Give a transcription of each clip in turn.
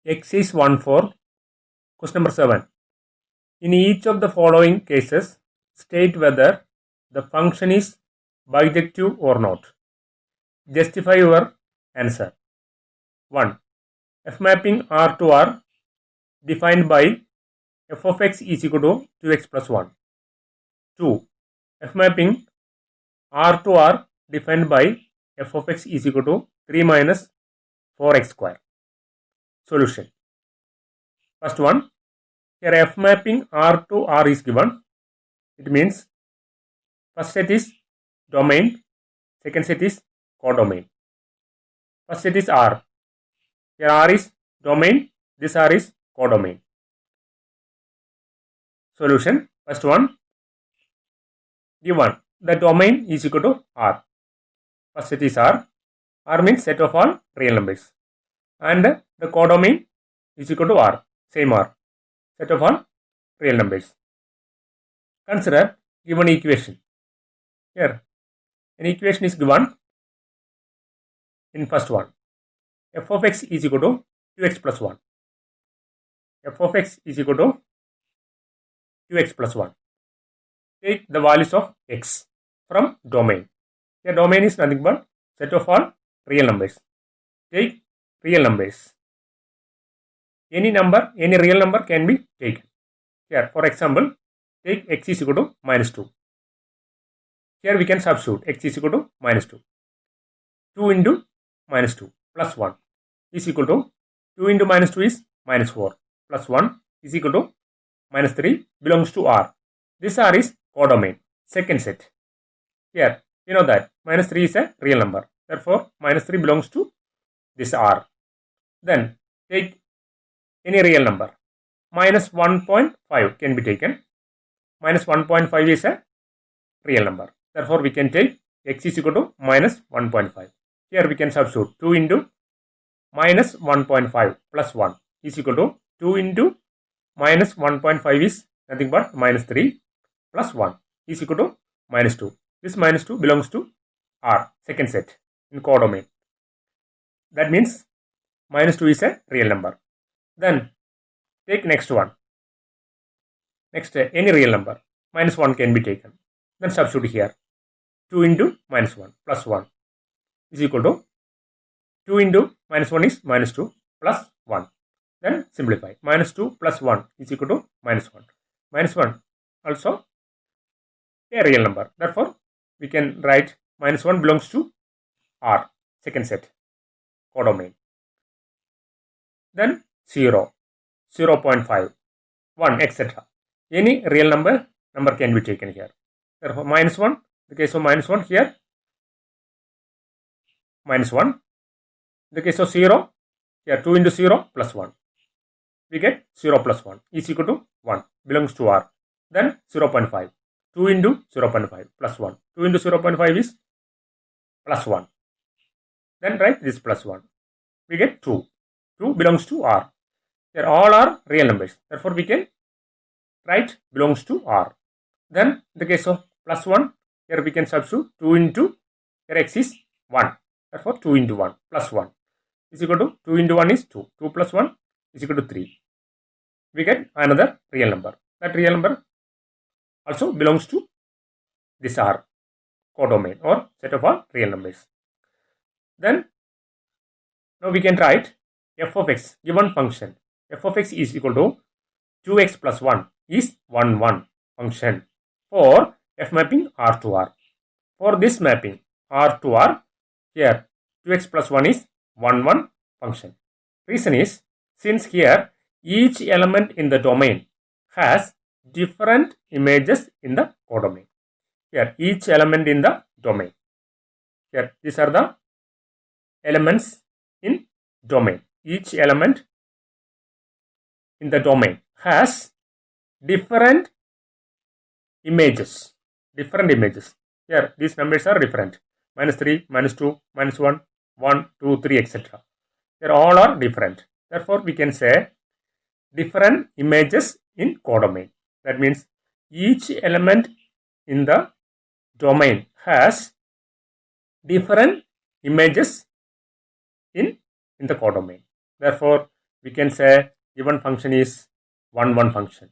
Exercise 1-4, question number 7. In each of the following cases, state whether the function is bijective or not. Justify your answer. 1. F mapping R to R defined by f of x is equal to 2x plus 1. 2. F mapping R to R defined by f of x is equal to 3 minus 4x square. Solution. First one, here f mapping R to R is given. It means first set is domain, second set is codomain. First set is R. Here R is domain, this R is codomain. Solution. First one, given the domain is equal to R. First set is R. R means set of all real numbers. And the codomain is equal to R. Same R. Set of all real numbers. Consider given equation. Here, an equation is given in first one. F of x is equal to 2x plus 1. F of x is equal to 2x plus 1. Take the values of x from domain. Here domain is nothing but set of all real numbers. Take real numbers. Any number, any real number can be taken. Here, for example, take x is equal to minus 2. Here we can substitute x is equal to minus 2. 2 into minus 2 plus 1 is equal to 2 into minus 2 is minus 4 plus 1 is equal to minus 3 belongs to R. This R is codomain. Second set. Here, you know that minus 3 is a real number. Therefore, minus 3 belongs to this R. Then, take any real number. Minus 1.5 can be taken. Minus 1.5 is a real number. Therefore, we can take x is equal to minus 1.5. Here we can substitute 2 into minus 1.5 plus 1 is equal to 2 into minus 1.5 is nothing but minus 3 plus 1 is equal to minus 2. This minus 2 belongs to R, second set in codomain. That means minus 2 is a real number. Then take next one. Next, any real number. Minus 1 can be taken. Then substitute here. 2 into minus 1 plus 1 is equal to 2 into minus 1 is minus 2 plus 1. Then simplify. Minus 2 plus 1 is equal to minus 1. Minus 1 also a real number. Therefore, we can write minus 1 belongs to R, second set, codomain. Then 0, 0.5, 1, etc. Any real number can be taken here. Therefore, minus 1, the case of minus 1 here, minus 1. The case of 0, here 2 into 0 plus 1. We get 0 plus 1 is equal to 1, belongs to R. Then 0.5, 2 into 0.5 plus 1. 2 into 0.5 is plus 1. Then write this plus 1. We get 2. 2 belongs to R. Here all are real numbers. Therefore, we can write belongs to R. Then in the case of plus 1, here we can substitute 2 into, here x is 1. Therefore, 2 into 1 plus 1 is equal to 2 into 1 is 2. 2 plus 1 is equal to 3. We get another real number. That real number also belongs to this R, codomain or set of all real numbers. Then, now we can write f of x, given function. F of x is equal to 2x plus 1 is 1, 1 function for f mapping R to R. For this mapping R to R, here 2x plus 1 is 1, 1 function. Reason is, since here each element in the domain has different images in the codomain. Here each element in the domain. Here these are the elements in domain. Each element in the domain has different images. Here these numbers are different. Minus 3, minus 2, minus 1, 1, 2, 3, etc. Here all are different. Therefore, we can say different images in codomain. That means each element in the domain has different images in the codomain. Therefore, we can say given function is 1 1 function.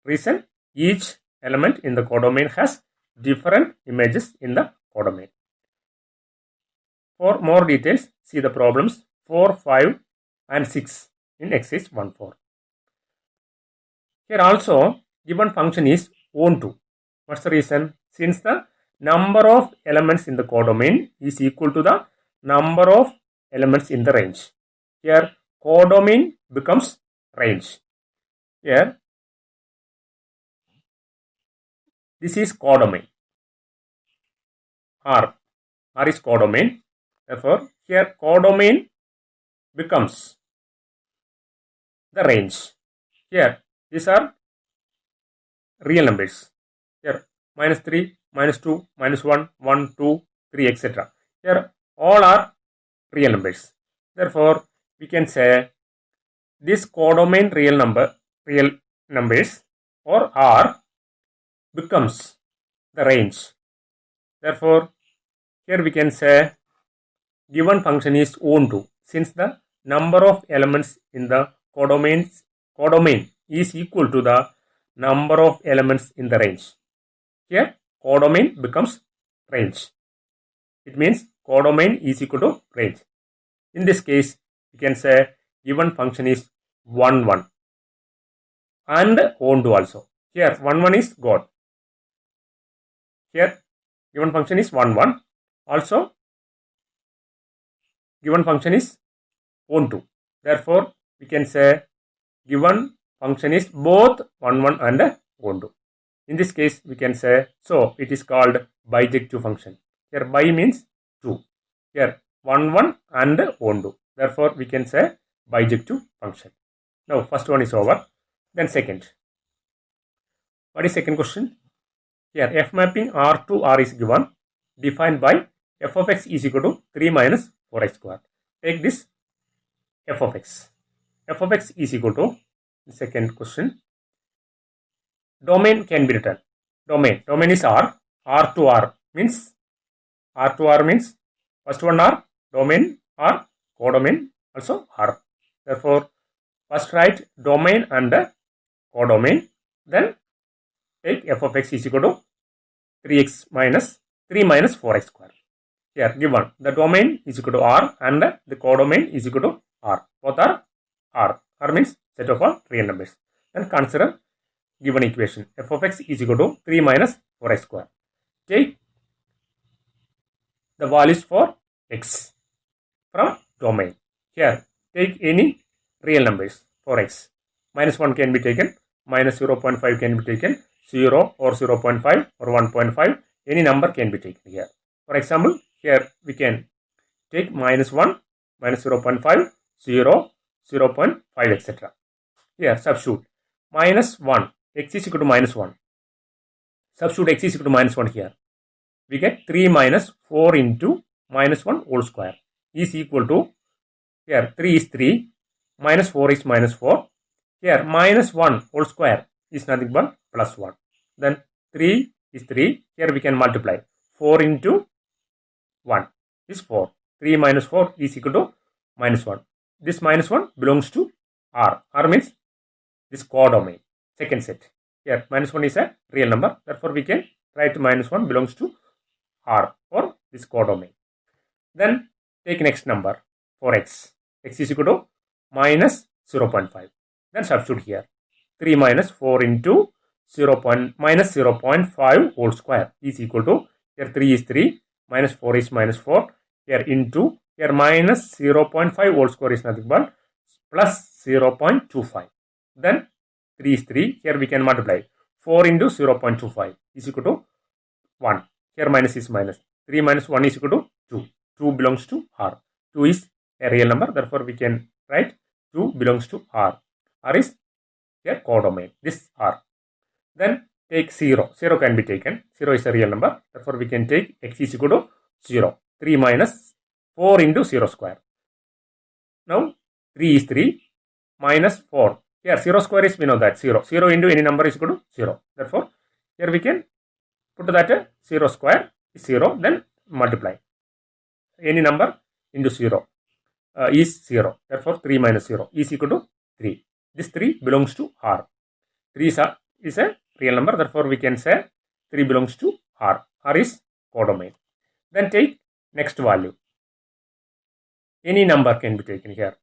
Reason, each element in the codomain has different images in the codomain. For more details, see the problems 4, 5 and 6 in exercise 1.4. Here also given function is own to. What's the reason? Since the number of elements in the codomain is equal to the number of elements in the range. Here codomain becomes range. Here this is codomain. R is codomain. Therefore, here codomain becomes the range. Here these are real numbers. Here -3, -2, -1, 1, 2, 3, etc. Here all are real numbers. Therefore, we can say this codomain real numbers or R becomes the range. Therefore, here we can say given function is own to, since the number of elements in the codomain is equal to the number of elements in the range. Here codomain becomes range. It means codomain is equal to range. In this case, we can say given function is 1 1 and own to also. Here 1 1 is God. Here given function is 1 1. Also given function is own to. Therefore, we can say given function is both 1 1 and own to. In this case, we can say, so it is called bijective function. Here bi means 2. Here 1 1 and own to. Therefore, we can say bijective function. Now, first one is over. Then second. What is second question? Here f mapping R to R is given, defined by f of x is equal to 3 minus 4x square. Take this f of x. F of x is equal to, second question, domain can be written. Domain is R. R to R means first one R, domain R, codomain also R. Therefore, first write domain and codomain, then take f of x is equal to 3 minus 4x square. Here given the domain is equal to R and the codomain is equal to R. Both are R. R means set of all real numbers. Then consider given equation. F of x is equal to 3 minus 4x square. Take the values for x from domain. Here take any real numbers for x. -1 can be taken, -0.5 can be taken, 0 or 0.5 or 1.5. Any number can be taken here. For example, here we can take -1, -0.5, 0, 0.5, etc. Here substitute -1, x is equal to -1. Substitute x is equal to -1 here. We get 3 minus 4 into -1 whole square is equal to, here 3 is 3, -4 is -4. Here -1 whole square is nothing but +1. Then 3 is 3. Here we can multiply. 4 into 1 is 4. 3 minus 4 is equal to -1. This -1 belongs to R. R means this codomain. Second set. Here -1 is a real number. Therefore, we can write -1 belongs to R or this codomain. Then take next number for x. X is equal to -0.5. Then substitute here. 3 minus 4 into -0.5 whole square is equal to, here 3 is 3, -4 is -4, here into, here -0.5 whole square is nothing but +0.25. Then 3 is 3, here we can multiply. 4 into 0.25 is equal to 1. Here minus is minus. 3 minus 1 is equal to 2. 2 belongs to R. 2 is a real number, therefore we can write 2 belongs to R. R is here codomain, this R. Then take 0. 0 can be taken. 0 is a real number, therefore we can take x is equal to 0. 3 minus 4 into 0 square. Now 3 is 3 minus 4. Here 0 square is, we know that 0. 0 into any number is equal to 0. Therefore, here we can put that 0 square is 0, then multiply any number into 0. is 0. Therefore, 3 minus 0 is equal to 3. This 3 belongs to R. 3 is a real number. Therefore, we can say 3 belongs to R. R is codomain. Then take next value. Any number can be taken here.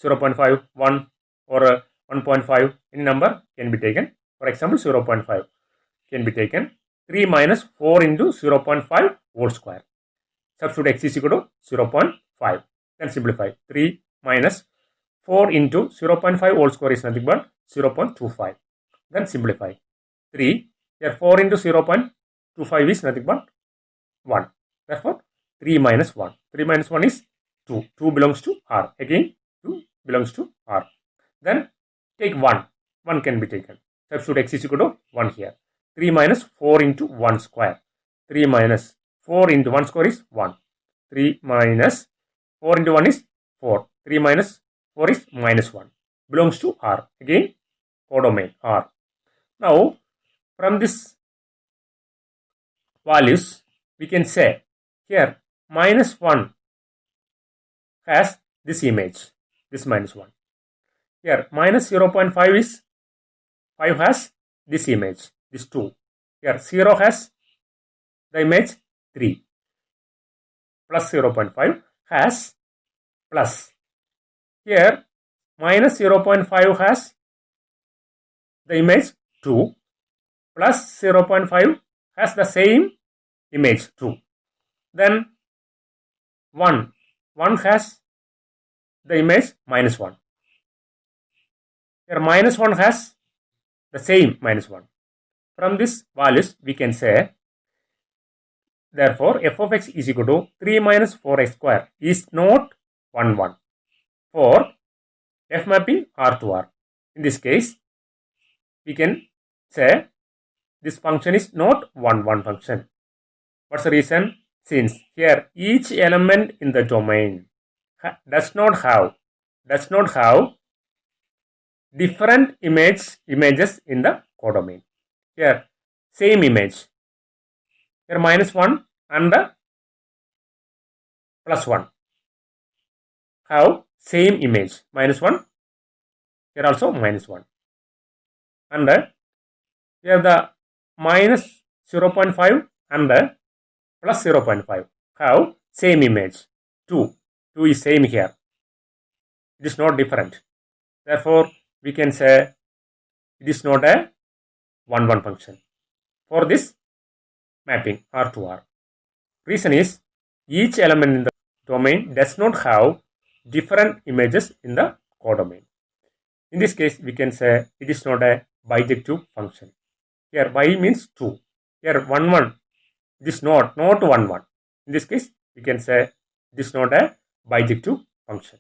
0.5, 1 or 1.5. Any number can be taken. For example, 0.5 can be taken. 3 minus 4 into 0.5 whole square. Substitute x is equal to 0.5. Then simplify. 3 minus 4 into 0.5 whole square is nothing but 0.25. Then simplify. 3. Here 4 into 0.25 is nothing but 1. Therefore, 3 minus 1. 3 minus 1 is 2. 2 belongs to R. Again, 2 belongs to R. Then take 1. 1 can be taken. Substitute x is equal to 1 here. 3 minus 4 into 1 square. 3 minus 4 into 1 square is 1. 3 minus 4 into 1 is 4. 3 minus 4 is minus 1. Belongs to R. Again, codomain R. Now, from this values, we can say here minus 1 has this image, this minus 1. Here minus 0.5 is 5 has this image, this 2. Here 0 has the image 3. Plus 0.5 has plus. Here minus 0.5 has the image 2. Plus 0.5 has the same image 2. Then 1 has the image minus 1. Here minus 1 has the same minus 1. From this values we can say, therefore f of x is equal to 3 minus 4x square is not 1 1 for f mapping R to R. In this case, we can say this function is not 1 1 function. What's the reason? Since here each element in the domain does not have different images in the codomain. Here same image. Here minus 1 and the plus 1 have same image. Minus 1, here also minus 1. And here the minus 0.5 and the plus 0.5 have same image. 2 is same here. It is not different. Therefore, we can say it is not a 1 1 function for this mapping R to R. Reason is each element in the domain does not have different images in the codomain. In this case, we can say it is not a bijective function. Here by means 2. Here 1 1. It is not 1 1. In this case, we can say it is not a bijective function.